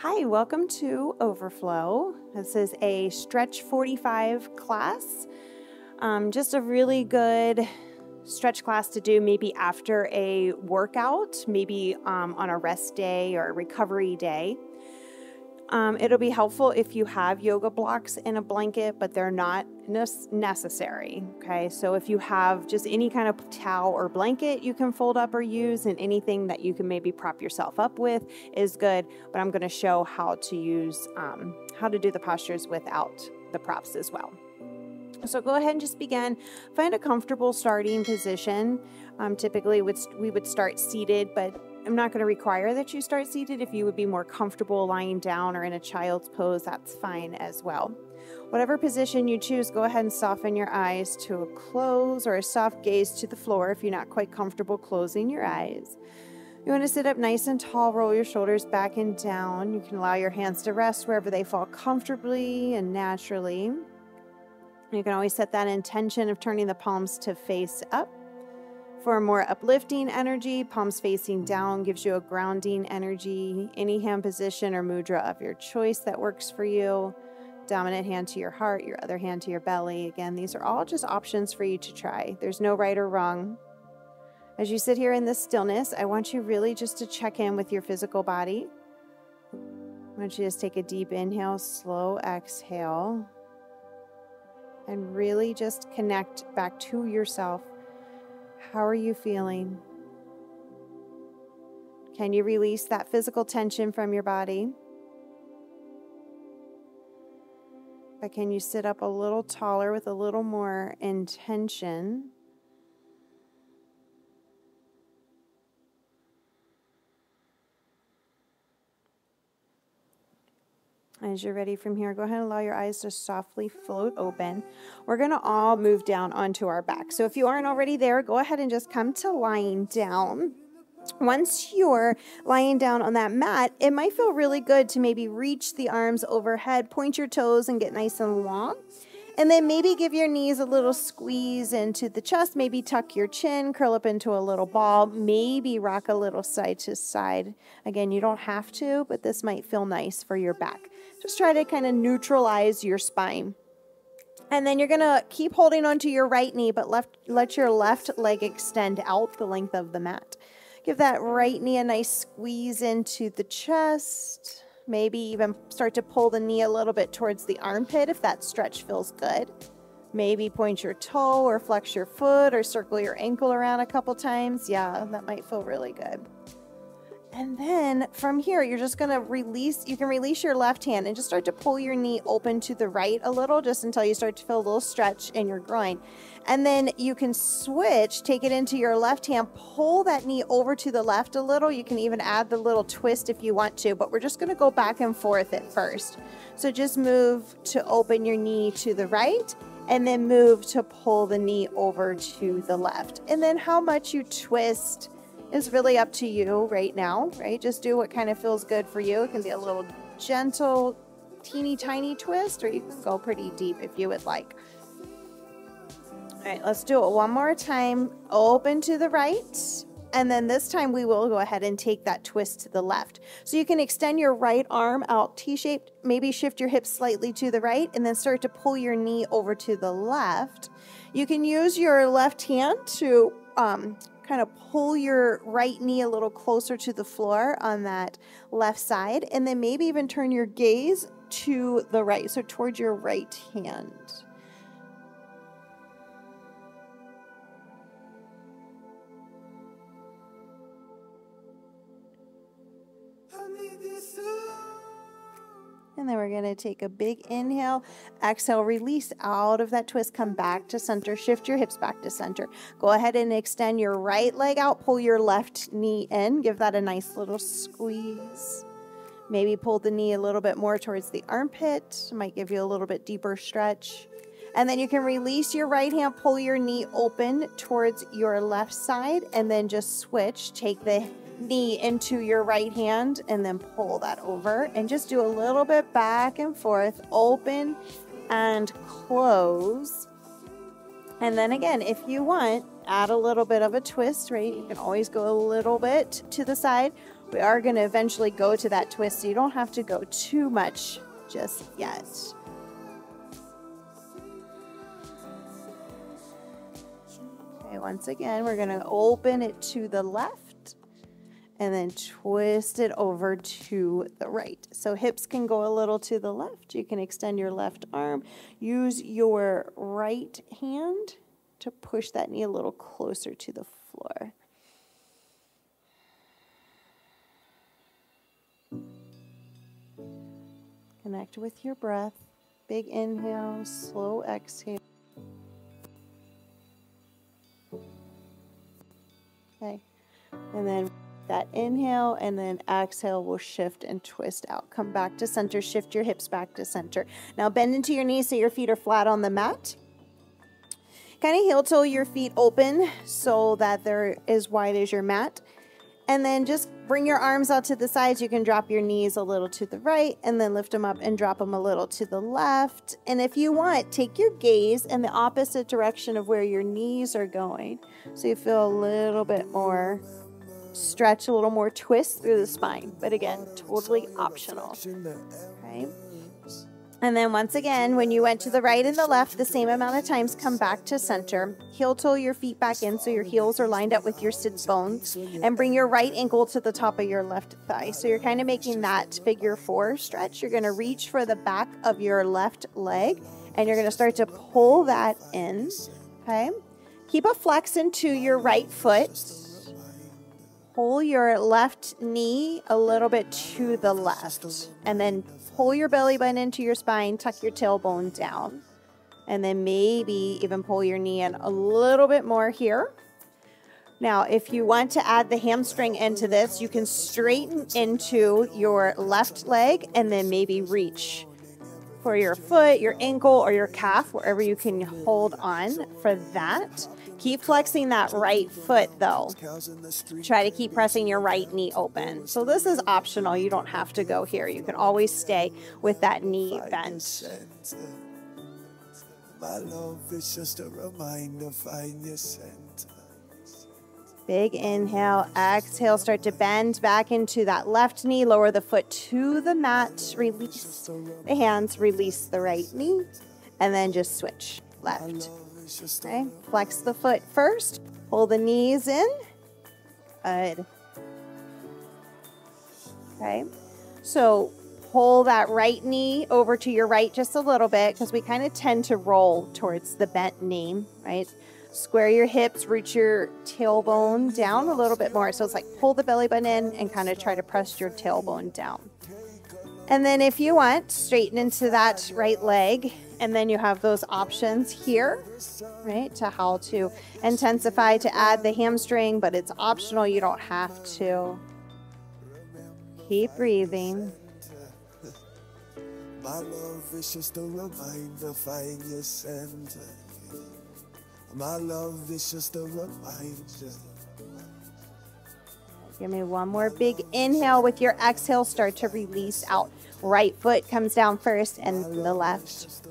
Hi, welcome to Overflow. This is a Stretch 45 class. Just a really good stretch class to do maybe after a workout, maybe on a rest day or a recovery day. It'll be helpful if you have yoga blocks in a blanket, but they're not necessary, okay? So if you have just any kind of towel or blanket you can fold up or use, and anything that you can maybe prop yourself up with is good, but I'm going to show how to use, how to do the postures without the props as well. So go ahead and just begin. Find a comfortable starting position. Typically we would start seated, but I'm not going to require that you start seated. If you would be more comfortable lying down or in a child's pose, that's fine as well. Whatever position you choose, go ahead and soften your eyes to a close or a soft gaze to the floor if you're not quite comfortable closing your eyes. You want to sit up nice and tall, roll your shoulders back and down. You can allow your hands to rest wherever they fall comfortably and naturally. You can always set that intention of turning the palms to face up. For a more uplifting energy, palms facing down gives you a grounding energy. Any hand position or mudra of your choice that works for you. Dominant hand to your heart, your other hand to your belly. Again, these are all just options for you to try. There's no right or wrong. As you sit here in this stillness, I want you really just to check in with your physical body. I want you to just take a deep inhale, slow exhale, and really just connect back to yourself. How are you feeling? Can you release that physical tension from your body? But can you sit up a little taller with a little more intention? As you're ready from here, go ahead and allow your eyes to softly float open. We're going to all move down onto our back. So if you aren't already there, go ahead and just come to lying down. Once you're lying down on that mat, it might feel really good to maybe reach the arms overhead, point your toes and get nice and long. And then maybe give your knees a little squeeze into the chest, maybe tuck your chin, curl up into a little ball, maybe rock a little side to side. Again, you don't have to, but this might feel nice for your back. Just try to kind of neutralize your spine. And then you're going to keep holding onto your right knee, but let your left leg extend out the length of the mat. Give that right knee a nice squeeze into the chest. Maybe even start to pull the knee a little bit towards the armpit if that stretch feels good. Maybe point your toe or flex your foot or circle your ankle around a couple times. Yeah, that might feel really good. And then from here, you're just going to you can release your left hand and just start to pull your knee open to the right a little, just until you start to feel a little stretch in your groin. And then you can switch, take it into your left hand, pull that knee over to the left a little. You can even add the little twist if you want to, but we're just going to go back and forth at first. So just move to open your knee to the right, and then move to pull the knee over to the left. And then how much you twist is really up to you right now, right? Just do what kind of feels good for you. It can be a little gentle, teeny tiny twist, or you can go pretty deep if you would like. All right, let's do it one more time. Open to the right. And then this time we will go ahead and take that twist to the left. So you can extend your right arm out T-shaped, maybe shift your hips slightly to the right, and then start to pull your knee over to the left. You can use your left hand to kind of pull your right knee a little closer to the floor on that left side, and then maybe even turn your gaze to the right, so towards your right hand. And then we're going to take a big inhale, exhale, release out of that twist, come back to center, shift your hips back to center. Go ahead and extend your right leg out, pull your left knee in, give that a nice little squeeze. Maybe pull the knee a little bit more towards the armpit, might give you a little bit deeper stretch. And then you can release your right hand, pull your knee open towards your left side, and then just switch, take the knee into your right hand and then pull that over, and just do a little bit back and forth, open and close. And then again, if you want, add a little bit of a twist, right? You can always go a little bit to the side, We are going to eventually go to that twist, so you don't have to go too much just yet. Okay, once again, we're going to open it to the left and then twist it over to the right. So hips can go a little to the left. You can extend your left arm. Use your right hand to push that knee a little closer to the floor. Connect with your breath. Big inhale, slow exhale. Okay, and then that inhale and then exhale will shift and twist out. Come back to center, shift your hips back to center. Now bend into your knees so your feet are flat on the mat. Kind of heel toe your feet open so that they're as wide as your mat. And then just bring your arms out to the sides. You can drop your knees a little to the right and then lift them up and drop them a little to the left. And if you want, take your gaze in the opposite direction of where your knees are going. So you feel a little bit more stretch, a little more twist through the spine. But again, totally optional. Okay. And then once again, when you went to the right and the left, the same amount of times, come back to center. Heel toe your feet back in so your heels are lined up with your sit bones. And bring your right ankle to the top of your left thigh. So you're kind of making that figure 4 stretch. You're going to reach for the back of your left leg. And you're going to start to pull that in. Okay. Keep a flex into your right foot. Pull your left knee a little bit to the left. And then pull your belly button into your spine, tuck your tailbone down. And then maybe even pull your knee in a little bit more here. Now, if you want to add the hamstring into this, you can straighten into your left leg and then maybe reach for your foot, your ankle, or your calf, wherever you can hold on for that. Keep flexing that right foot though. Try to keep pressing your right knee open. So this is optional. You don't have to go here. You can always stay with that knee bent. My love is just a reminder, find your center. Big inhale, exhale, start to bend back into that left knee, lower the foot to the mat, release the hands, release the right knee, and then just switch left. Okay, flex the foot first, pull the knees in. Good. Okay, so pull that right knee over to your right just a little bit because we kind of tend to roll towards the bent knee, right? Square your hips, reach your tailbone down a little bit more. So it's like pull the belly button in and kind of try to press your tailbone down. And then if you want, straighten into that right leg. And then you have those options here, right, to how to intensify, to add the hamstring, but it's optional. You don't have to. Keep breathing. My love is just a reminder, find your center. My love is just a reminder. Give me one more big inhale. With your exhale, start to release out. Right foot comes down first and the left.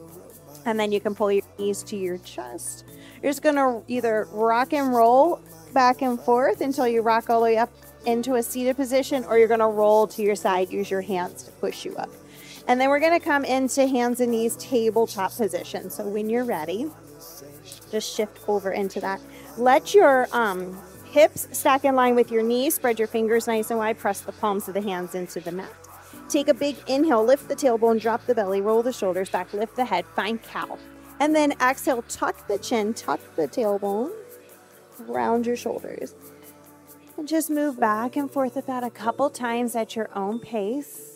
And then you can pull your knees to your chest. You're just going to either rock and roll back and forth until you rock all the way up into a seated position, or you're going to roll to your side, use your hands to push you up. And then we're going to come into hands and knees tabletop position. So when you're ready, just shift over into that. Let your hips stack in line with your knees. Spread your fingers nice and wide. Press the palms of the hands into the mat. Take a big inhale, lift the tailbone, drop the belly, roll the shoulders back, lift the head, find cow. And then exhale, tuck the chin, tuck the tailbone, round your shoulders. And just move back and forth with that a couple times at your own pace.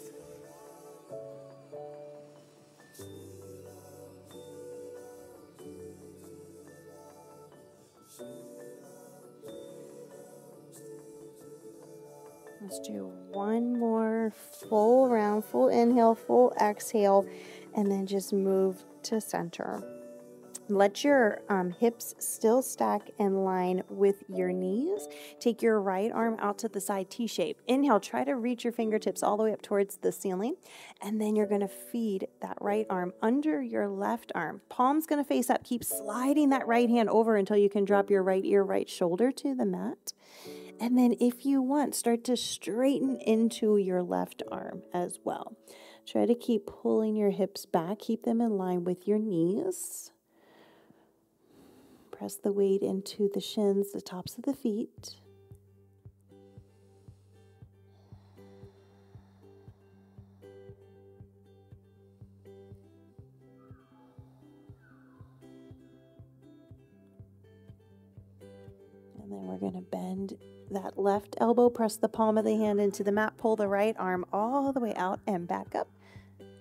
Let's do one more full round, full inhale, full exhale, and then just move to center. Let your hips still stack in line with your knees. Take your right arm out to the side, T-shape. Inhale, try to reach your fingertips all the way up towards the ceiling. And then you're going to feed that right arm under your left arm. Palm's going to face up. Keep sliding that right hand over until you can drop your right ear, right shoulder to the mat. And then if you want, start to straighten into your left arm as well. Try to keep pulling your hips back. Keep them in line with your knees. Press the weight into the shins, the tops of the feet. And then we're going to bend that left elbow, press the palm of the hand into the mat, pull the right arm all the way out and back up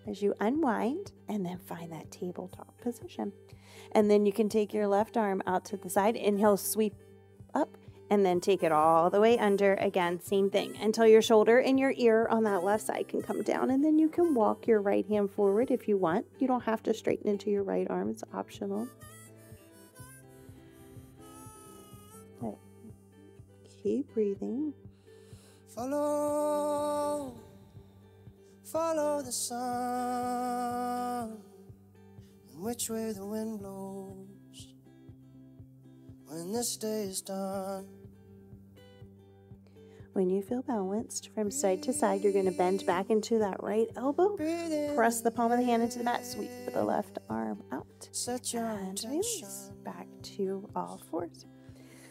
as you unwind, and then find that tabletop position. And then you can take your left arm out to the side, inhale, sweep up, and then take it all the way under. Again, same thing, until your shoulder and your ear on that left side can come down, and then you can walk your right hand forward if you want. You don't have to straighten into your right arm, it's optional. Keep breathing. Follow the sun, and which way the wind blows when this day is done. When you feel balanced from side to side, you're going to bend back into that right elbow. Press the palm of the hand into the mat. Sweep the left arm out. And release. Back to all fours.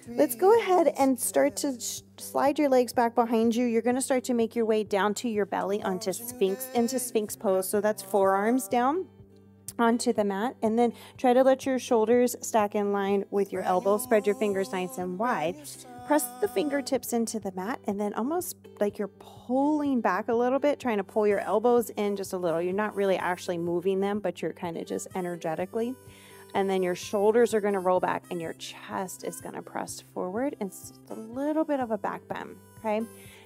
Let's go ahead and start to slide your legs back behind you. You're going to start to make your way down to your belly into Sphinx pose. So that's forearms down onto the mat. And then try to let your shoulders stack in line with your elbows. Spread your fingers nice and wide. Press the fingertips into the mat, and then almost like you're pulling back a little bit, trying to pull your elbows in just a little. You're not really actually moving them, but you're kind of just energetically. And then your shoulders are going to roll back and your chest is going to press forward. It's a little bit of a back bend, okay?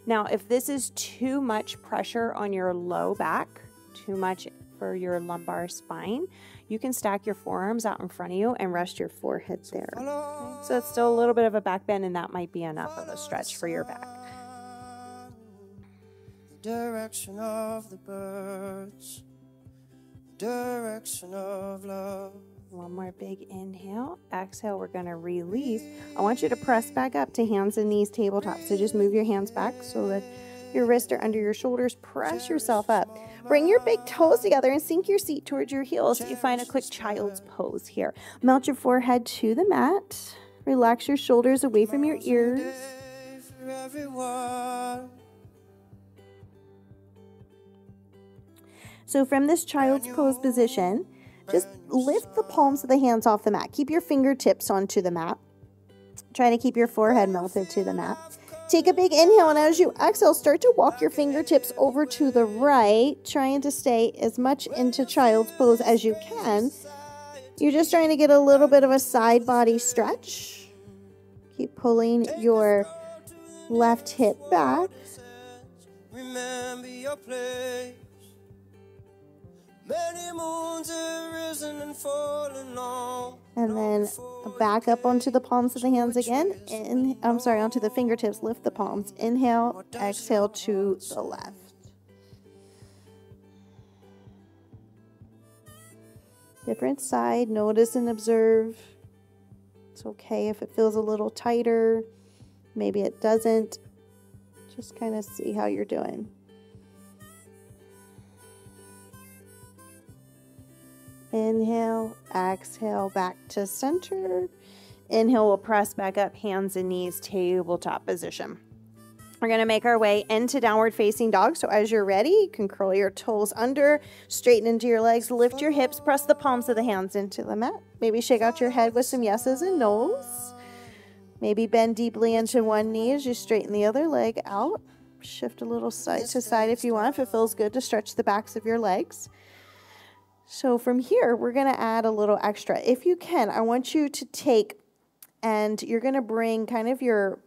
Now, if this is too much pressure on your low back, too much for your lumbar spine, you can stack your forearms out in front of you and rest your forehead there. Okay? So it's still a little bit of a back bend, and that might be enough of a stretch for your back. Direction of the birds, direction of love. One more big inhale. Exhale, we're going to release. I want you to press back up to hands and knees tabletop. So just move your hands back so that your wrists are under your shoulders. Press yourself up. Bring your big toes together and sink your seat towards your heels so you find a quick child's pose here. Melt your forehead to the mat. Relax your shoulders away from your ears. So from this child's pose position, just lift the palms of the hands off the mat. Keep your fingertips onto the mat. Try to keep your forehead melted to the mat. Take a big inhale, and as you exhale, start to walk your fingertips over to the right, trying to stay as much into child's pose as you can. You're just trying to get a little bit of a side body stretch. Keep pulling your left hip back. Remember your place. Many moons have risen and fallen on. And then back up onto the palms of the hands again. Onto the fingertips. Lift the palms. Inhale, exhale to the left. Different side. Notice and observe. It's okay if it feels a little tighter. Maybe it doesn't. Just kind of see how you're doing. Inhale, exhale, back to center. Inhale, we'll press back up, hands and knees, tabletop position. We're going to make our way into downward facing dog. So as you're ready, you can curl your toes under, straighten into your legs, lift your hips, press the palms of the hands into the mat. Maybe shake out your head with some yeses and nos. Maybe bend deeply into one knee as you straighten the other leg out. Shift a little side to side if you want, if it feels good to stretch the backs of your legs. So from here, we're going to add a little extra. If you can, I want you to take, and you're going to bring kind of your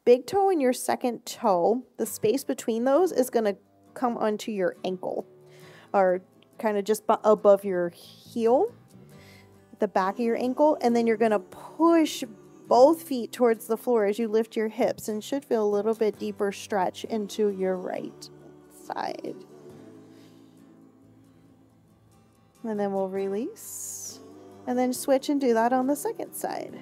big toe and your second toe. The space between those is going to come onto your ankle, or kind of just above your heel, the back of your ankle. And then you're going to push both feet towards the floor as you lift your hips, and should feel a little bit deeper stretch into your right side. And then we'll release. And then switch and do that on the second side.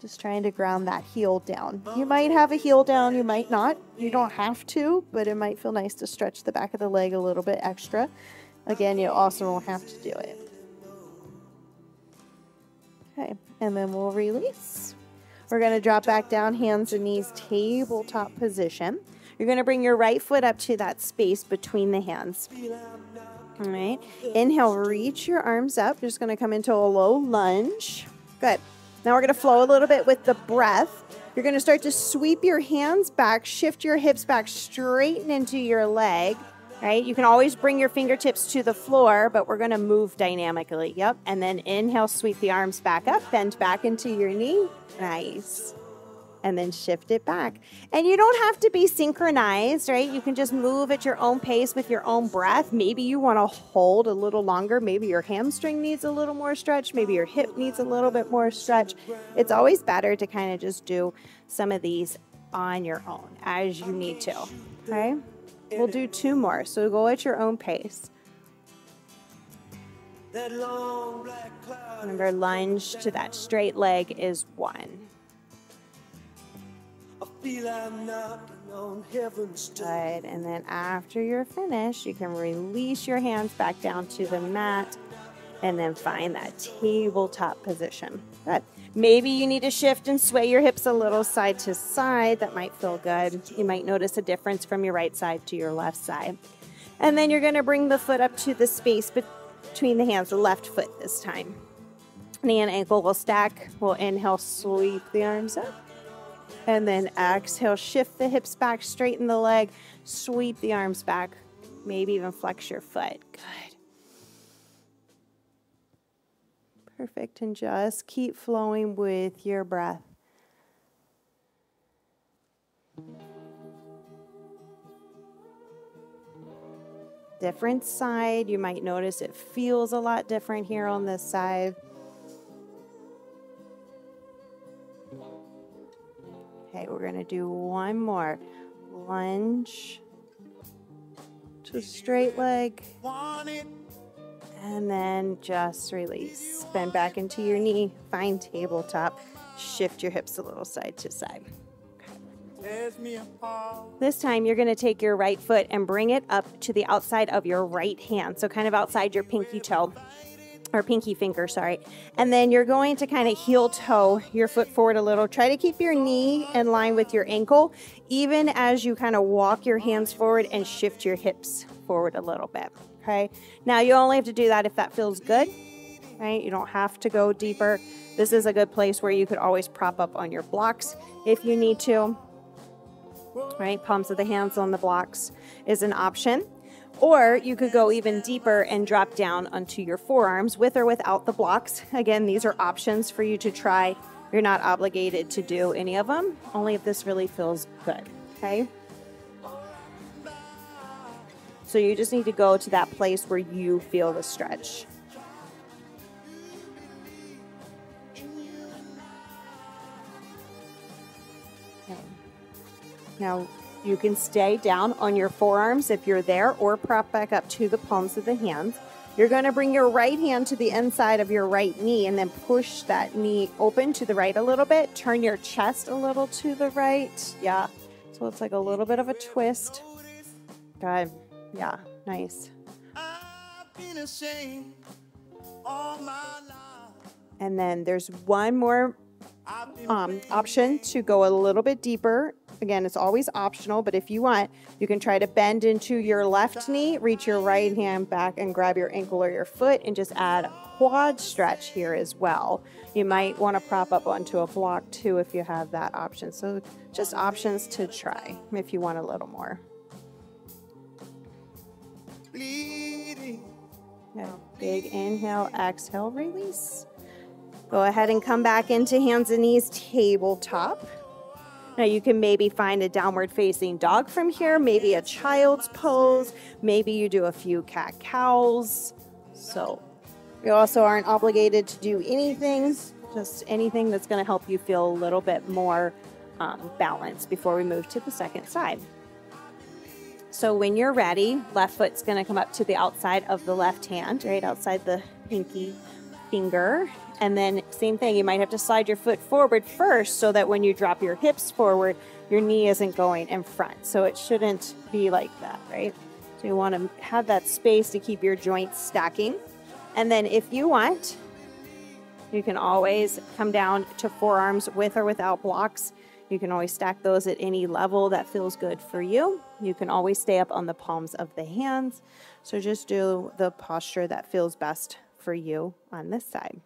Just trying to ground that heel down. You might have a heel down, you might not. You don't have to, but it might feel nice to stretch the back of the leg a little bit extra. Again, you also don't have to do it. Okay, and then we'll release. We're going to drop back down, hands and knees, tabletop position. You're going to bring your right foot up to that space between the hands. All right, inhale, reach your arms up. You're just going to come into a low lunge. Good. Now we're going to flow a little bit with the breath. You're going to start to sweep your hands back, shift your hips back, straighten into your leg, right? You can always bring your fingertips to the floor, but we're going to move dynamically. Yep. And then inhale, sweep the arms back up, bend back into your knee. Nice. And then shift it back. And you don't have to be synchronized, right? You can just move at your own pace with your own breath. Maybe you want to hold a little longer. Maybe your hamstring needs a little more stretch. Maybe your hip needs a little bit more stretch. It's always better to kind of just do some of these on your own as you need to, okay? We'll do 2 more, so go at your own pace. Remember, lunge to that straight leg is 1. Good, and then after you're finished, you can release your hands back down to the mat and then find that tabletop position. Good. Maybe you need to shift and sway your hips a little side to side. That might feel good. You might notice a difference from your right side to your left side. And then you're going to bring the foot up to the space between the hands, the left foot this time. Knee and ankle will stack. We'll inhale, sweep the arms up. And then exhale, shift the hips back, straighten the leg, sweep the arms back, maybe even flex your foot. Good. Perfect, and just keep flowing with your breath. Different side, you might notice it feels a lot different here on this side. Okay, we're going to do 1 more. Lunge to straight leg. And then just release. Bend back into your knee. Find tabletop. Shift your hips a little side to side. Okay. This time you're going to take your right foot and bring it up to the outside of your right hand. So kind of outside your pinky toe. Or pinky finger, sorry. And then you're going to kind of heel toe your foot forward a little. Try to keep your knee in line with your ankle, even as you kind of walk your hands forward and shift your hips forward a little bit, okay? Now, you only have to do that if that feels good, right? You don't have to go deeper. This is a good place where you could always prop up on your blocks if you need to, right? Palms of the hands on the blocks is an option. Or you could go even deeper and drop down onto your forearms with or without the blocks. Again, these are options for you to try. You're not obligated to do any of them, only if this really feels good, okay? So you just need to go to that place where you feel the stretch. Okay. Now, you can stay down on your forearms if you're there, or prop back up to the palms of the hands. You're going to bring your right hand to the inside of your right knee and then push that knee open to the right a little bit. Turn your chest a little to the right. Yeah. So it's like a little bit of a twist. Good. Yeah. Nice. And then there's one more option to go a little bit deeper. Again, it's always optional, but if you want, you can try to bend into your left knee, reach your right hand back and grab your ankle or your foot and just add a quad stretch here as well. You might want to prop up onto a block too if you have that option. So just options to try if you want a little more. Okay, big inhale, exhale, release. Go ahead and come back into hands and knees, tabletop. Now you can maybe find a downward facing dog from here, maybe a child's pose, maybe you do a few cat-cows. So you also aren't obligated to do anything, just anything that's going to help you feel a little bit more balanced before we move to the second side. So when you're ready, left foot's going to come up to the outside of the left hand, right outside the pinky finger. And then same thing, you might have to slide your foot forward first so that when you drop your hips forward, your knee isn't going in front. So it shouldn't be like that, right? So you want to have that space to keep your joints stacking. And then if you want, you can always come down to forearms with or without blocks. You can always stack those at any level that feels good for you. You can always stay up on the palms of the hands. So just do the posture that feels best for you on this side.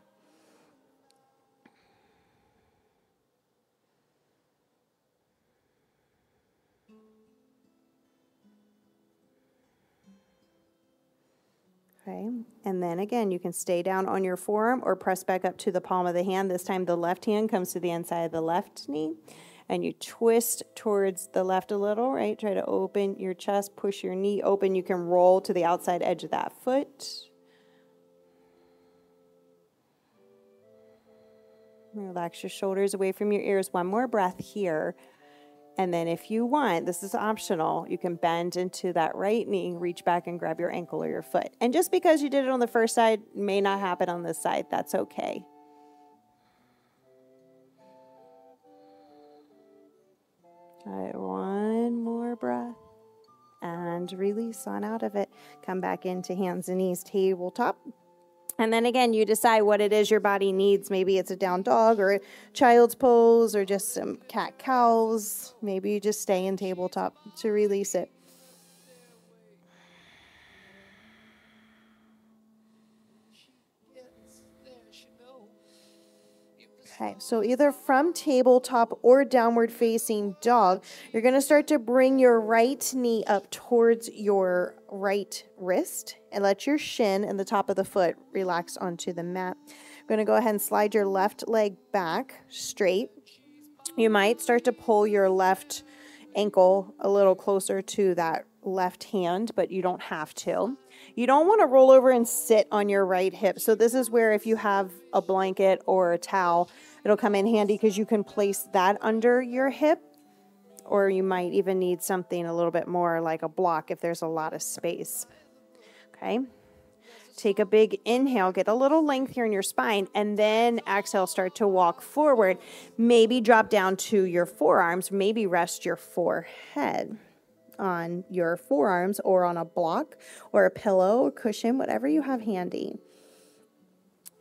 Okay, and then again, you can stay down on your forearm or press back up to the palm of the hand. This time the left hand comes to the inside of the left knee, and you twist towards the left a little, right? Try to open your chest, push your knee open. You can roll to the outside edge of that foot. Relax your shoulders away from your ears. One more breath here. And then if you want, this is optional, you can bend into that right knee, reach back and grab your ankle or your foot. And just because you did it on the first side may not happen on this side. That's okay. All right, one more breath. And release on out of it. Come back into hands and knees, tabletop. And then again, you decide what it is your body needs. Maybe it's a down dog or a child's pose or just some cat-cows. Maybe you just stay in tabletop to release it. Okay, so either from tabletop or downward facing dog, you're going to start to bring your right knee up towards your right wrist and let your shin and the top of the foot relax onto the mat. I'm going to go ahead and slide your left leg back straight. You might start to pull your left ankle a little closer to that left hand, but you don't have to. You don't want to roll over and sit on your right hip. So this is where if you have a blanket or a towel, it'll come in handy because you can place that under your hip, or you might even need something a little bit more like a block if there's a lot of space. Okay. Take a big inhale, get a little length here in your spine, and then exhale, start to walk forward. Maybe drop down to your forearms, maybe rest your forehead on your forearms or on a block or a pillow or cushion, whatever you have handy.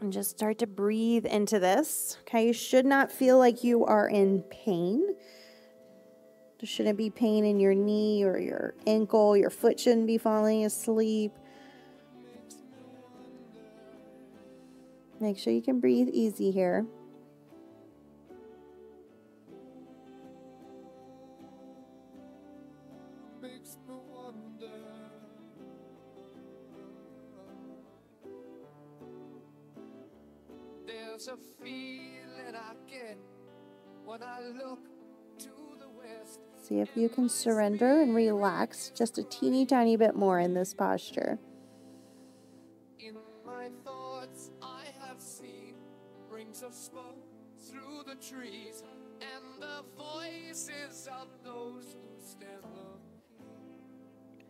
And just start to breathe into this. Okay, you should not feel like you are in pain. There shouldn't be pain in your knee or your ankle. Your foot shouldn't be falling asleep. Make sure you can breathe easy here. There's a feeling I get when I look to the west. See if you can surrender and relax just a teeny tiny bit more in this posture. In my thoughts I have seen rings of smoke through the trees and the voices of those who stand alone.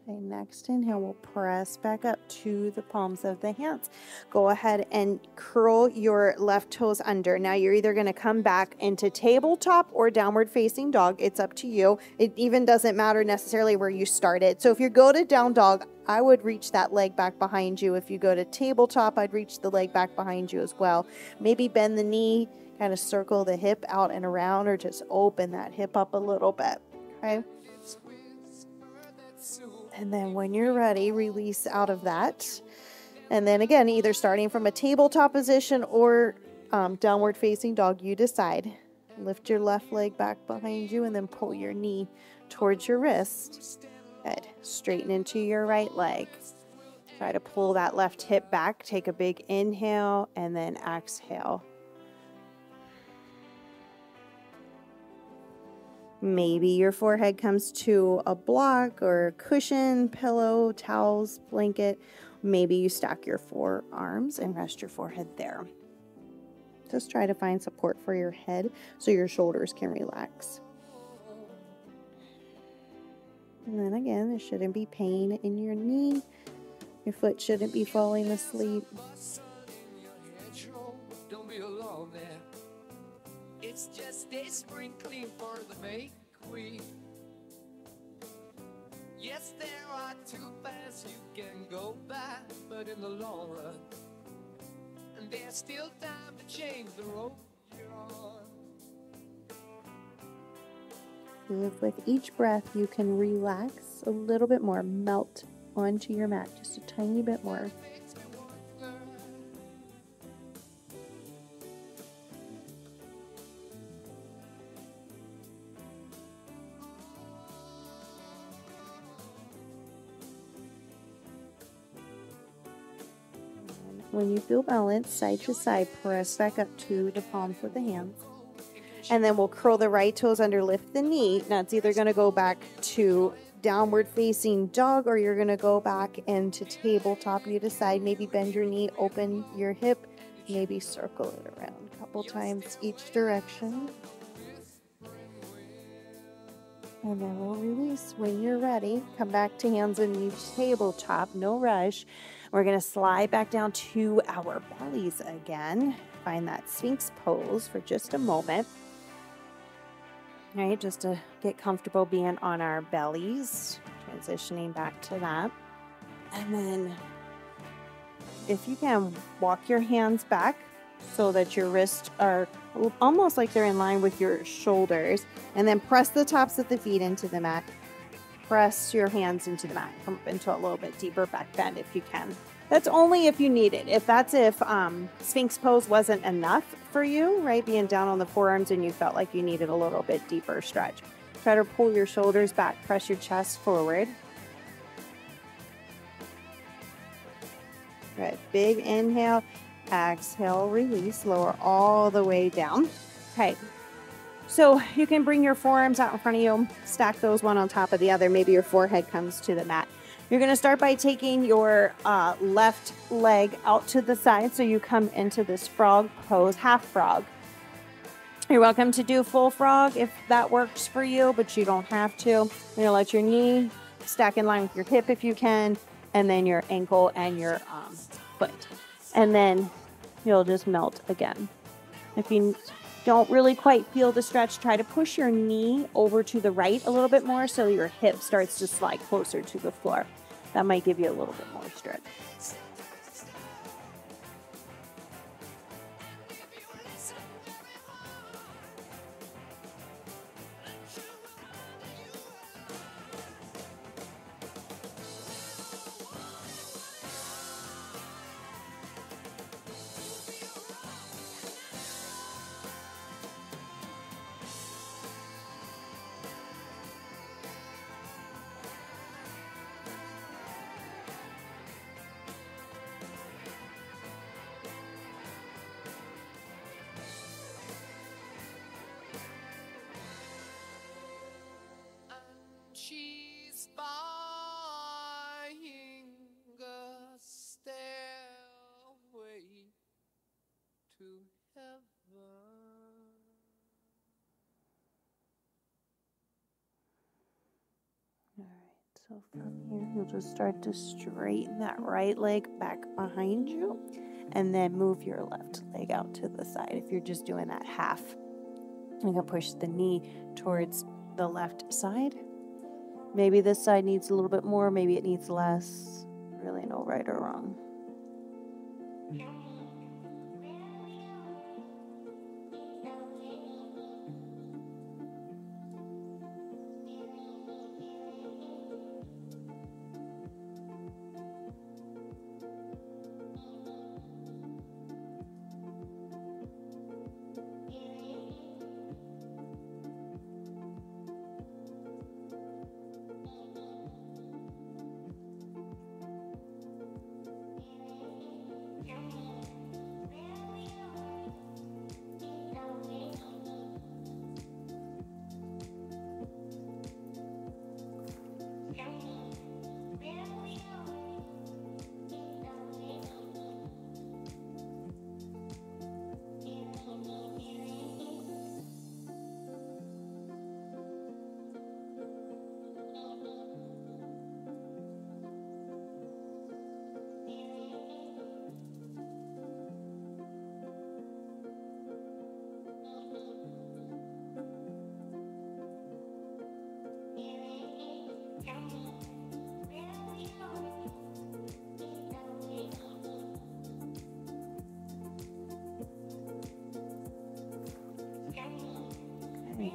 Okay, next inhale, we'll press back up to the palms of the hands. Go ahead and curl your left toes under. Now you're either going to come back into tabletop or downward facing dog. It's up to you. It even doesn't matter necessarily where you started. So if you go to down dog, I would reach that leg back behind you. If you go to tabletop, I'd reach the leg back behind you as well. Maybe bend the knee, kind of circle the hip out and around, or just open that hip up a little bit. Okay. And then when you're ready, release out of that. And then again, either starting from a tabletop position or downward facing dog, you decide. Lift your left leg back behind you and then pull your knee towards your wrist. Good. Straighten into your right leg. Try to pull that left hip back. Take a big inhale and then exhale. Maybe your forehead comes to a block or a cushion, pillow, towels, blanket. Maybe you stack your forearms and rest your forehead there. Just try to find support for your head so your shoulders can relax. And then again, there shouldn't be pain in your knee. Your foot shouldn't be falling asleep. don't be alone there. It's just a sprinkling for the May Queen. Yes, there are two paths you can go back, but in the long run, and there's still time to change the road you're on. See if with each breath you can relax a little bit more, melt onto your mat just a tiny bit more. When you feel balanced, side to side, press back up to the palms of the hands. And then we'll curl the right toes under, lift the knee. Now it's either going to go back to downward facing dog or you're going to go back into tabletop. You decide, maybe bend your knee, open your hip, maybe circle it around a couple times each direction. And then we'll release. When you're ready, come back to hands and knees, tabletop, no rush. We're going to slide back down to our bellies again. Find that Sphinx pose for just a moment. All right, just to get comfortable being on our bellies. Transitioning back to that. And then, if you can, walk your hands back so that your wrists are almost like they're in line with your shoulders. And then press the tops of the feet into the mat. Press your hands into the mat. Come up into a little bit deeper back bend if you can. That's only if you need it. If Sphinx pose wasn't enough for you, right? Being down on the forearms and you felt like you needed a little bit deeper stretch. Try to pull your shoulders back. Press your chest forward. Good. Big inhale. Exhale, release. Lower all the way down. Okay. So you can bring your forearms out in front of you, stack those one on top of the other. Maybe your forehead comes to the mat. You're going to start by taking your left leg out to the side so you come into this frog pose, half frog. You're welcome to do full frog if that works for you, but you don't have to. You're going to let your knee stack in line with your hip if you can, and then your ankle and your foot. And then you'll just melt again. If you don't really quite feel the stretch, try to push your knee over to the right a little bit more so your hip starts to slide closer to the floor. That might give you a little bit more stretch. She's buying a stairway to heaven. All right, so from here, you'll just start to straighten that right leg back behind you and then move your left leg out to the side. If you're just doing that half, you can push the knee towards the left side. Maybe this side needs a little bit more, maybe it needs less. Really no right or wrong.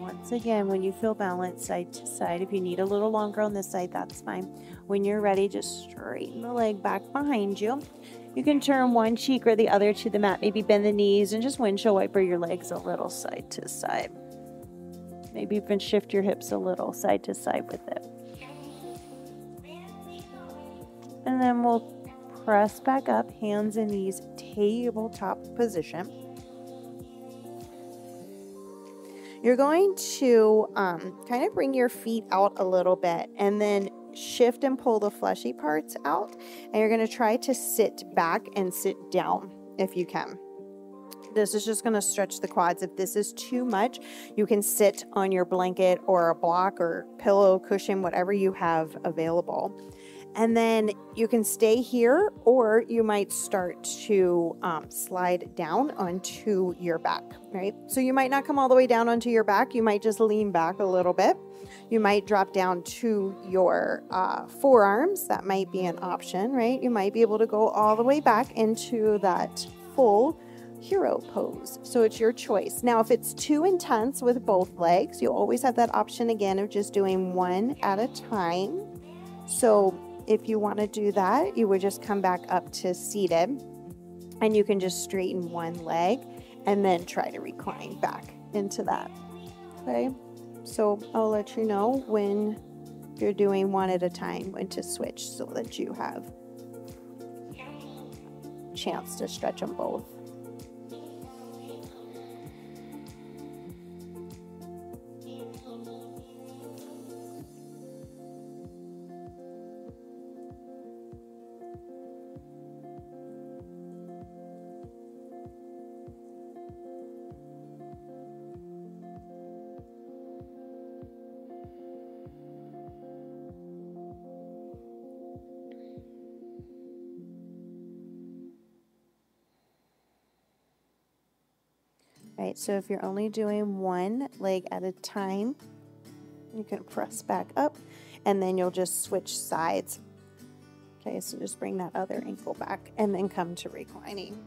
Once again, when you feel balanced side to side, if you need a little longer on this side, that's fine. When you're ready, just straighten the leg back behind you. You can turn one cheek or the other to the mat, maybe bend the knees and just windshield wiper your legs a little side to side. Maybe even shift your hips a little side to side with it. And then we'll press back up, hands and knees, tabletop position. You're going to kind of bring your feet out a little bit and then shift and pull the fleshy parts out. And you're going to try to sit back and sit down if you can. This is just going to stretch the quads. If this is too much, you can sit on your blanket or a block or pillow, cushion, whatever you have available. And then you can stay here, or you might start to slide down onto your back, right? So you might not come all the way down onto your back. You might just lean back a little bit. You might drop down to your forearms. That might be an option, right? You might be able to go all the way back into that full hero pose. So it's your choice. Now, if it's too intense with both legs, you always have that option again of just doing one at a time. So if you want to do that, you would just come back up to seated, and you can just straighten one leg and then try to recline back into that. Okay, so I'll let you know when you're doing one at a time when to switch so that you have a chance to stretch them both. Right, so if you're only doing one leg at a time, you can press back up and then you'll just switch sides. Okay, so just bring that other ankle back and then come to reclining.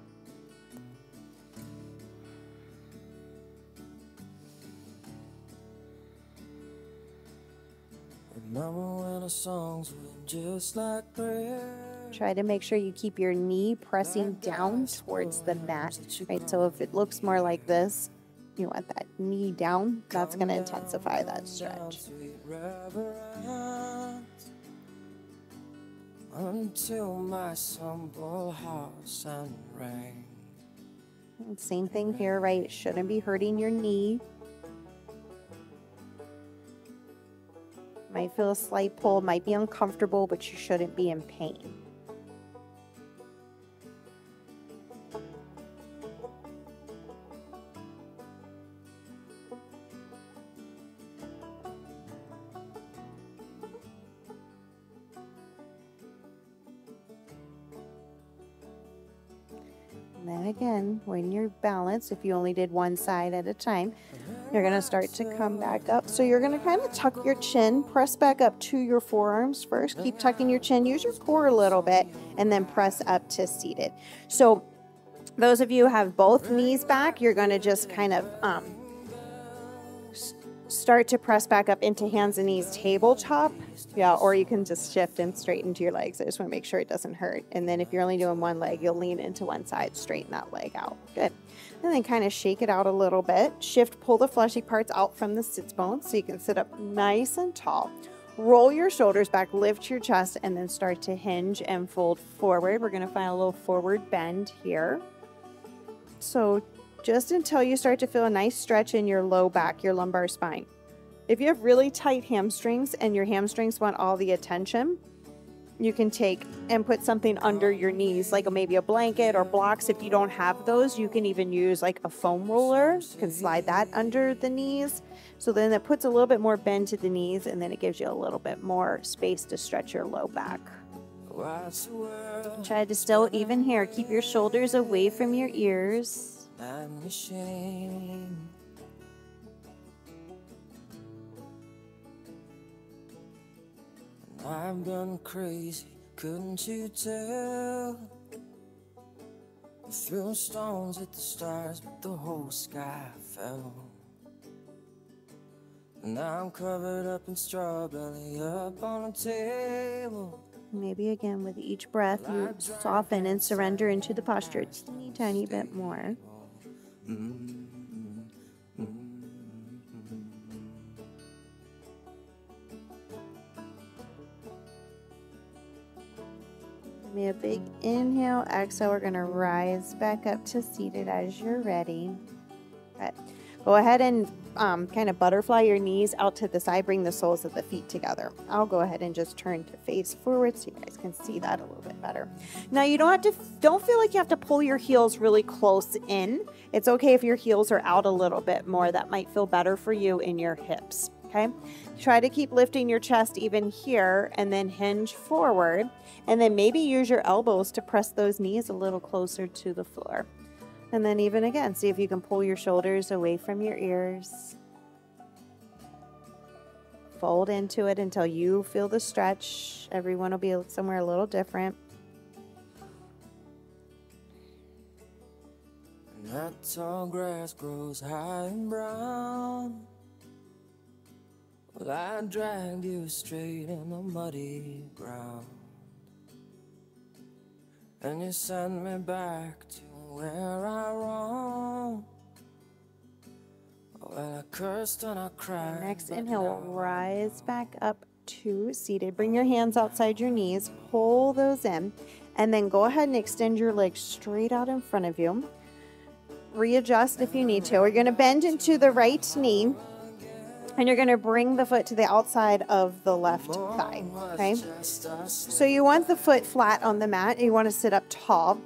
Remember when the songs were just like prayer. Try to make sure you keep your knee pressing down towards the mat, right? So if it looks more like this, you want that knee down. That's going to intensify that stretch. Until my humble house and rain. Same thing here, right? It shouldn't be hurting your knee. Might feel a slight pull, might be uncomfortable, but you shouldn't be in pain. And then again, when you're balanced, if you only did one side at a time, you're going to start to come back up. So you're going to kind of tuck your chin, press back up to your forearms first. Keep tucking your chin, use your core a little bit, and then press up to seated. So those of you who have both knees back, you're going to just kind of start to press back up into hands and knees tabletop. Yeah, or you can just shift and straighten to your legs. I just want to make sure it doesn't hurt. And then if you're only doing one leg, you'll lean into one side, straighten that leg out. Good. And then kind of shake it out a little bit. Shift, pull the fleshy parts out from the sits bones so you can sit up nice and tall. Roll your shoulders back, lift your chest, and then start to hinge and fold forward. We're going to find a little forward bend here. So just until you start to feel a nice stretch in your low back, your lumbar spine. If you have really tight hamstrings and your hamstrings want all the attention, you can take and put something under your knees, like maybe a blanket or blocks. If you don't have those, you can even use like a foam roller. You can slide that under the knees. So then it puts a little bit more bend to the knees, and then it gives you a little bit more space to stretch your low back. Try to still even here. Keep your shoulders away from your ears. I've gone crazy, couldn't you tell? I threw stones at the stars, but the whole sky fell. And I'm covered up in straw, belly up on a table. Maybe again with each breath you soften and surrender into the posture a teeny tiny bit more. Give me a big inhale, exhale. We're going to rise back up to seated as you're ready. Good. Go ahead and kind of butterfly your knees out to the side. Bring the soles of the feet together. I'll go ahead and just turn to face forward so you guys can see that a little bit better. Now you don't feel like you have to pull your heels really close in. It's okay if your heels are out a little bit more. That might feel better for you in your hips. Okay. Try to keep lifting your chest even here and then hinge forward. And then maybe use your elbows to press those knees a little closer to the floor. And then even again, see if you can pull your shoulders away from your ears. Fold into it until you feel the stretch. Everyone will be somewhere a little different. And that tall grass grows high and brown. Well, I dragged you straight in the muddy ground. And you sent me back to where I wrong. Well, I cursed and I cried. Next inhale, rise back up to seated. Bring your hands outside your knees. Pull those in. And then go ahead and extend your legs straight out in front of you. Readjust if you need to. We're going to bend into the right knee. And you're going to bring the foot to the outside of the left thigh, okay? So you want the foot flat on the mat, and you want to sit up tall.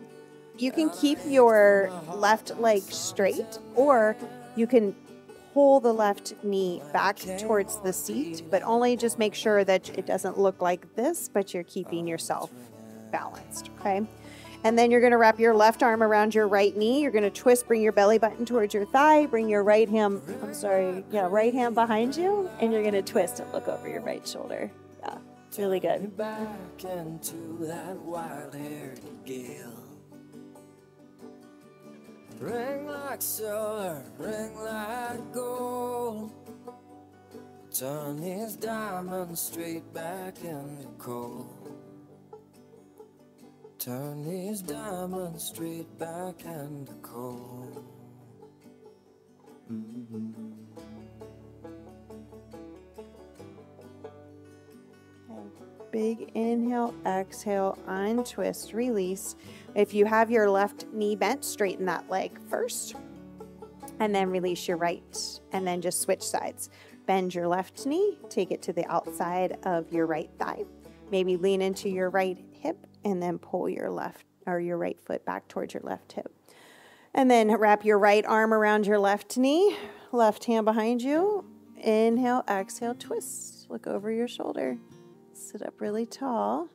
You can keep your left leg straight, or you can pull the left knee back towards the seat, but only just make sure that it doesn't look like this, but you're keeping yourself balanced, okay? And then you're going to wrap your left arm around your right knee. You're going to twist, bring your belly button towards your thigh, bring your right hand behind you, and you're going to twist and look over your right shoulder. Yeah, it's really good. Back into that wild-haired gale. Ring like silver, ring like gold. Turn these diamonds straight back into coal. Turn these diamonds straight back into coal. Big inhale, exhale, untwist, release. If you have your left knee bent, straighten that leg first. And then release your right. And then just switch sides. Bend your left knee, take it to the outside of your right thigh. Maybe lean into your right hip and then pull your left or your right foot back towards your left hip. And then wrap your right arm around your left knee, left hand behind you. Inhale, exhale, twist. Look over your shoulder. Sit up really tall.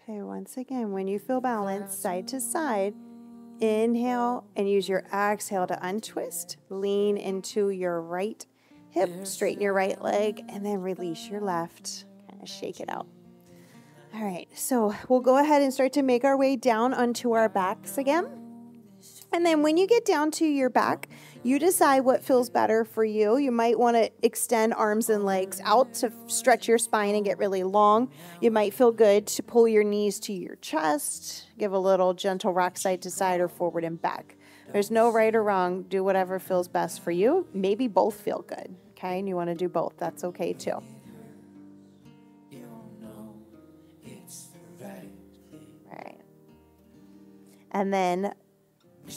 Okay, once again, when you feel balanced, side to side, inhale and use your exhale to untwist. Lean into your right hip, straighten your right leg, and then release your left. Kind of shake it out. All right, so we'll go ahead and start to make our way down onto our backs again. And then when you get down to your back, you decide what feels better for you. You might want to extend arms and legs out to stretch your spine and get really long. You might feel good to pull your knees to your chest. Give a little gentle rock side to side or forward and back. There's no right or wrong. Do whatever feels best for you. Maybe both feel good, okay? And you want to do both. That's okay too. All right. And then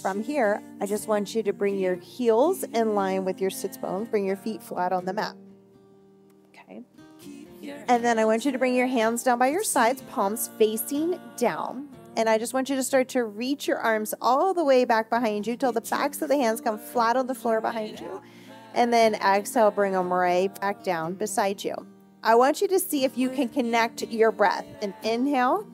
from here, I just want you to bring your heels in line with your sits bones. Bring your feet flat on the mat. Okay. And then I want you to bring your hands down by your sides, palms facing down. And I just want you to start to reach your arms all the way back behind you till the backs of the hands come flat on the floor behind you. And then exhale, bring them right back down beside you. I want you to see if you can connect your breath. And inhale.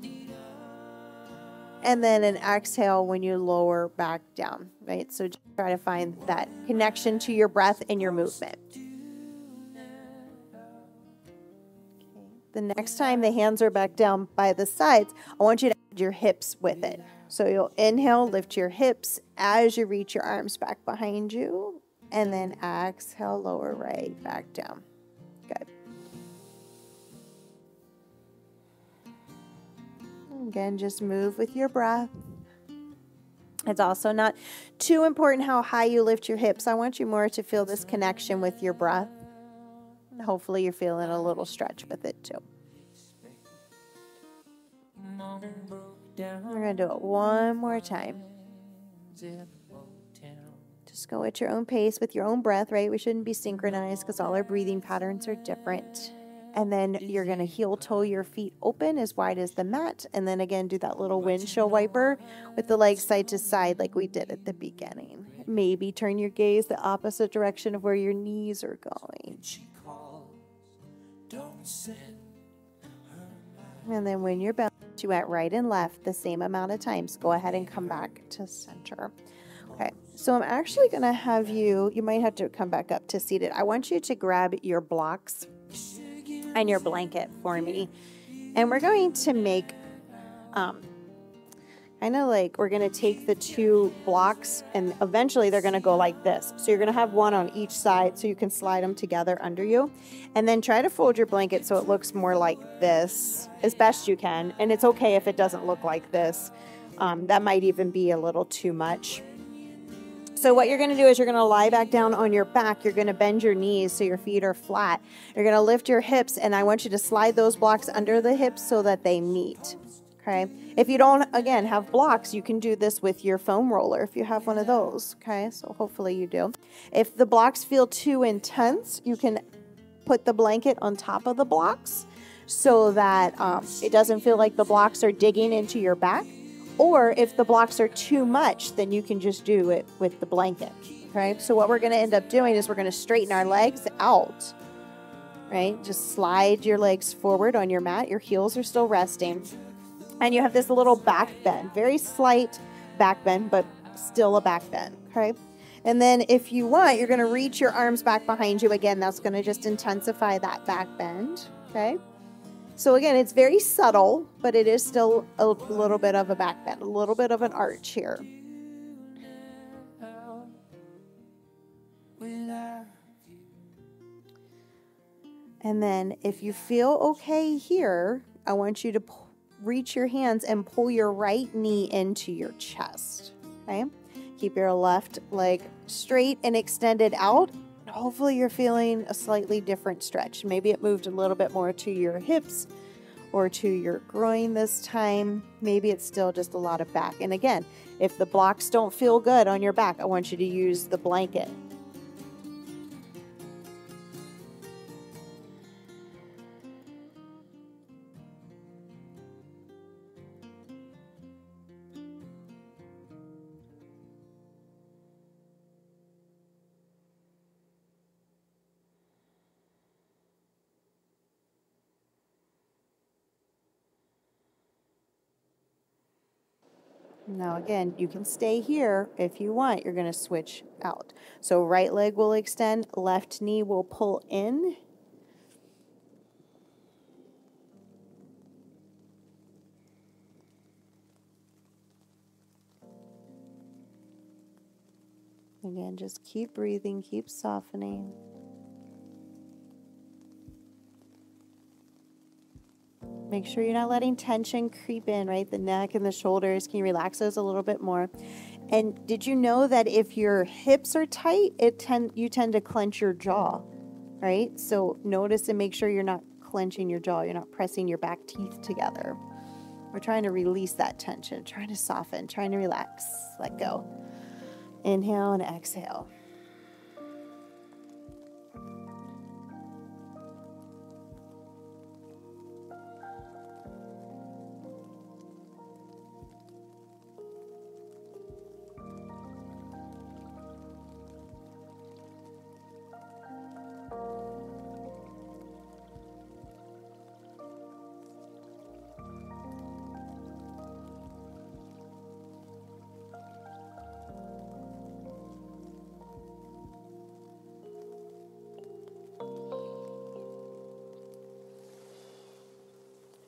and then an exhale when you lower back down, right? So just try to find that connection to your breath and your movement. The next time the hands are back down by the sides, I want you to add your hips with it. So you'll inhale, lift your hips as you reach your arms back behind you, and then exhale, lower right back down. Good. Again, just move with your breath. It's also not too important how high you lift your hips. I want you more to feel this connection with your breath. Hopefully you're feeling a little stretch with it too. We're going to do it one more time. Just go at your own pace with your own breath, right? We shouldn't be synchronized because all our breathing patterns are different. And then you're going to heel toe your feet open as wide as the mat. And then again, do that little windshield wiper with the legs side to side like we did at the beginning. Maybe turn your gaze the opposite direction of where your knees are going. And then when you're balanced, you went right and left the same amount of times. Go ahead and come back to center. Okay, so I'm actually going to have you might have to come back up to seated. I want you to grab your blocks and your blanket for me. And we're going to make kind of like we're going to take the two blocks and eventually they're going to go like this. So you're going to have one on each side so you can slide them together under you. And then try to fold your blanket so it looks more like this as best you can. And it's okay if it doesn't look like this. That might even be a little too much. So what you're going to do is you're going to lie back down on your back. You're going to bend your knees so your feet are flat. You're going to lift your hips, and I want you to slide those blocks under the hips so that they meet. Okay. If you don't, again, have blocks, you can do this with your foam roller if you have one of those. Okay. So hopefully you do. If the blocks feel too intense, you can put the blanket on top of the blocks so that it doesn't feel like the blocks are digging into your back. Or if the blocks are too much, then you can just do it with the blanket. Okay. So what we're going to end up doing is we're going to straighten our legs out. Right. Just slide your legs forward on your mat. Your heels are still resting. And you have this little back bend, very slight back bend, but still a back bend, okay? And then if you want, you're going to reach your arms back behind you. Again, that's going to just intensify that back bend, okay? So again, it's very subtle, but it is still a little bit of a back bend, a little bit of an arch here. And then if you feel okay here, I want you to reach your hands and pull your right knee into your chest, okay? Keep your left leg straight and extended out. Hopefully you're feeling a slightly different stretch. Maybe it moved a little bit more to your hips or to your groin this time. Maybe it's still just a lot of back. And again, if the blocks don't feel good on your back, I want you to use the blanket. Now again, you can stay here if you want. You're going to switch out. So right leg will extend, left knee will pull in. Again, just keep breathing, keep softening. Make sure you're not letting tension creep in, right? The neck and the shoulders. Can you relax those a little bit more? And did you know that if your hips are tight, you tend to clench your jaw, right? So notice and make sure you're not clenching your jaw. You're not pressing your back teeth together. We're trying to release that tension, trying to soften, trying to relax, let go. Inhale and exhale.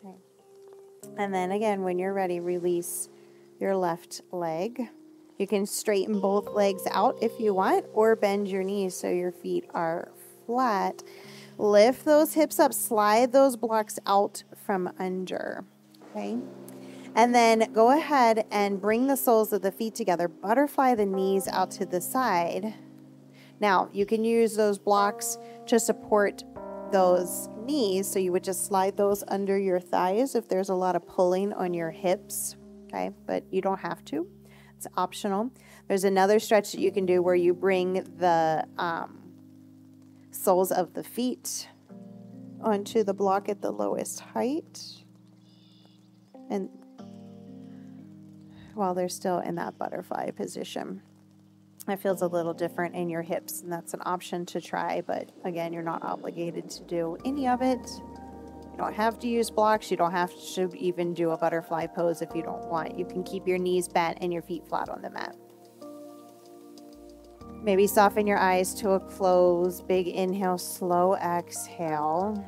Okay. And then again, when you're ready, release your left leg. You can straighten both legs out if you want, or bend your knees so your feet are flat. Lift those hips up, slide those blocks out from under, okay? And then go ahead and bring the soles of the feet together. Butterfly the knees out to the side. Now, you can use those blocks to support those knees, so you would just slide those under your thighs if there's a lot of pulling on your hips, okay? But you don't have to. It's optional. There's another stretch that you can do where you bring the soles of the feet onto the block at the lowest height, and while they're still in that butterfly position. It feels a little different in your hips, and that's an option to try, but again, you're not obligated to do any of it. You don't have to use blocks. You don't have to even do a butterfly pose if you don't want. You can keep your knees bent and your feet flat on the mat. Maybe soften your eyes to a close. Big inhale, slow exhale.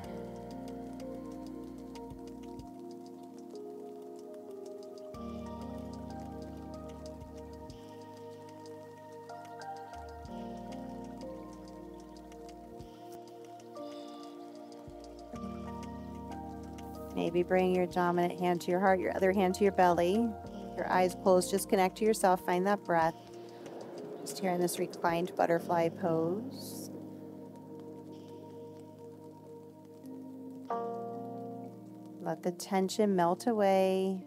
Maybe bring your dominant hand to your heart, your other hand to your belly. Your eyes closed, just connect to yourself. Find that breath. Just here in this reclined butterfly pose. Let the tension melt away.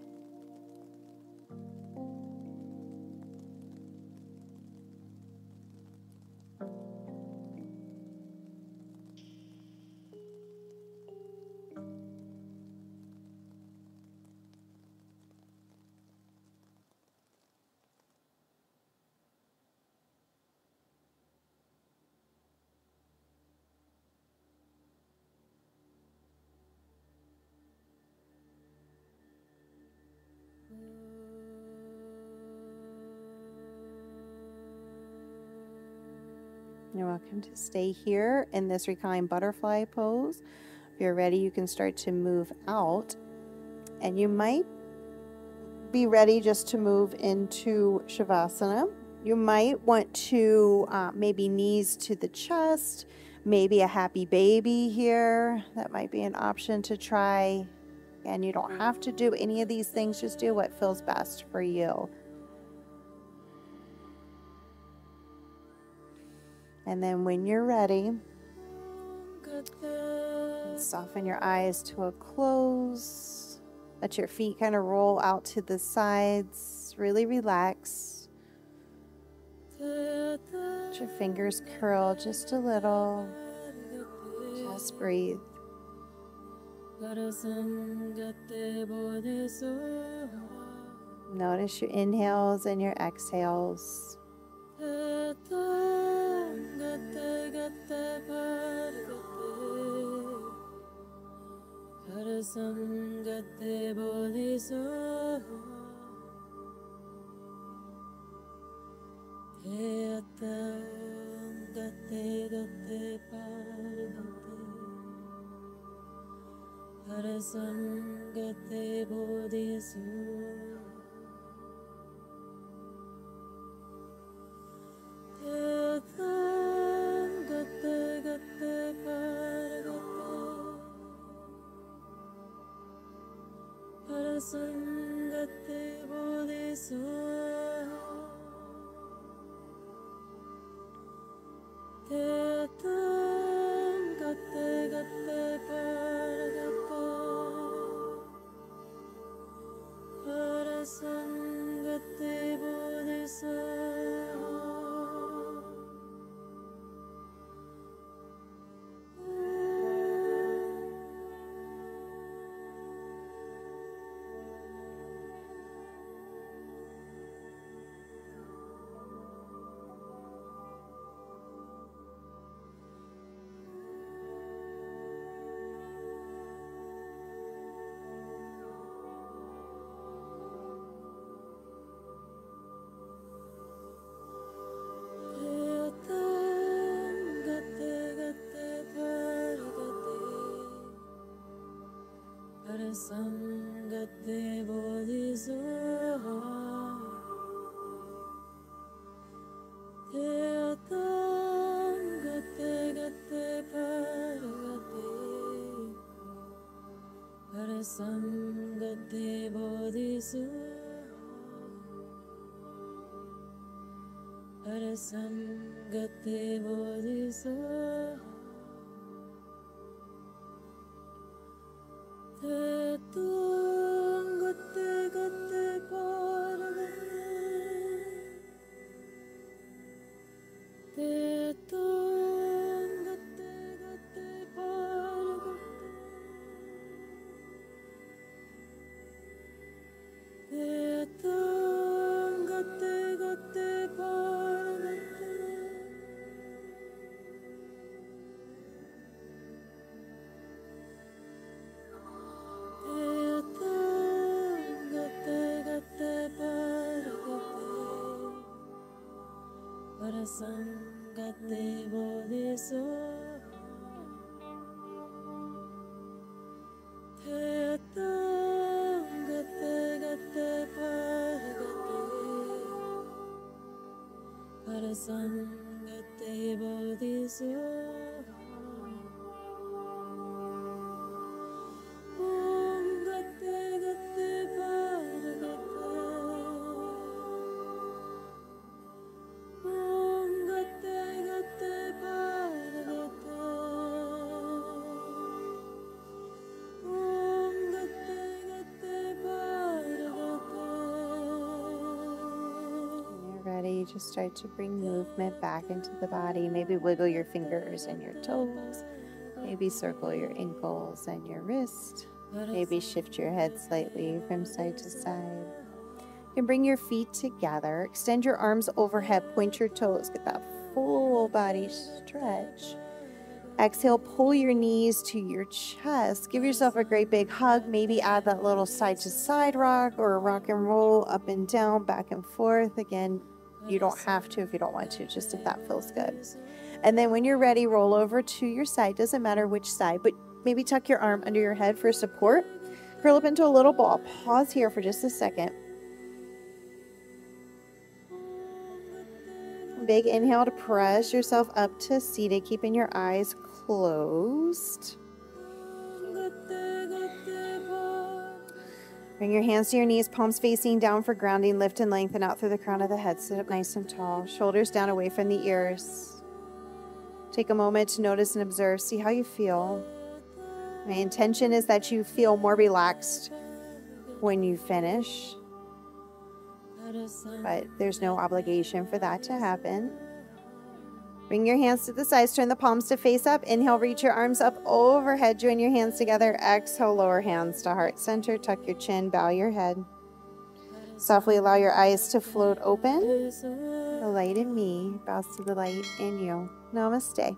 You're welcome to stay here in this reclined butterfly pose. If you're ready, you can start to move out, and you might be ready just to move into Shavasana. You might want to maybe knees to the chest, maybe a happy baby here. That might be an option to try. And you don't have to do any of these things, just do what feels best for you. And then when you're ready, soften your eyes to a close. Let your feet kind of roll out to the sides. Really relax. Let your fingers curl just a little. Just breathe. Notice your inhales and your exhales. Parasangate bodhisattva Teatangate gate paragate Parasangate bodhisattva Parasangate bodhisattva Tetungate gate paragate Tetungate gate paragate Tetungate gate paragate Parasangate bodhisattva Tetangate gate paragate Parasangate bodhisattva Om gate gate paragate Om gate gate paragate Om gate gate paragate. When you're ready, just start to bring movement back into the body. Maybe wiggle your fingers and your toes. Maybe circle your ankles and your wrist. Maybe shift your head slightly from side to side. You can bring your feet together. Extend your arms overhead. Point your toes. Get that full body stretch. Exhale, pull your knees to your chest. Give yourself a great big hug. Maybe add that little side to side rock or a rock and roll up and down, back and forth. Again, you don't have to if you don't want to, just if that feels good. And then when you're ready, roll over to your side. Doesn't matter which side, but maybe tuck your arm under your head for support. Curl up into a little ball. Pause here for just a second. Big inhale to press yourself up to seated, keeping your eyes closed. Bring your hands to your knees, palms facing down for grounding. Lift and lengthen out through the crown of the head. Sit up nice and tall. Shoulders down away from the ears. Take a moment to notice and observe. See how you feel. My intention is that you feel more relaxed when you finish, but there's no obligation for that to happen. Bring your hands to the sides. Turn the palms to face up. Inhale, reach your arms up overhead. Join your hands together. Exhale, lower hands to heart center. Tuck your chin. Bow your head. Softly allow your eyes to float open. The light in me bows to the light in you. Namaste.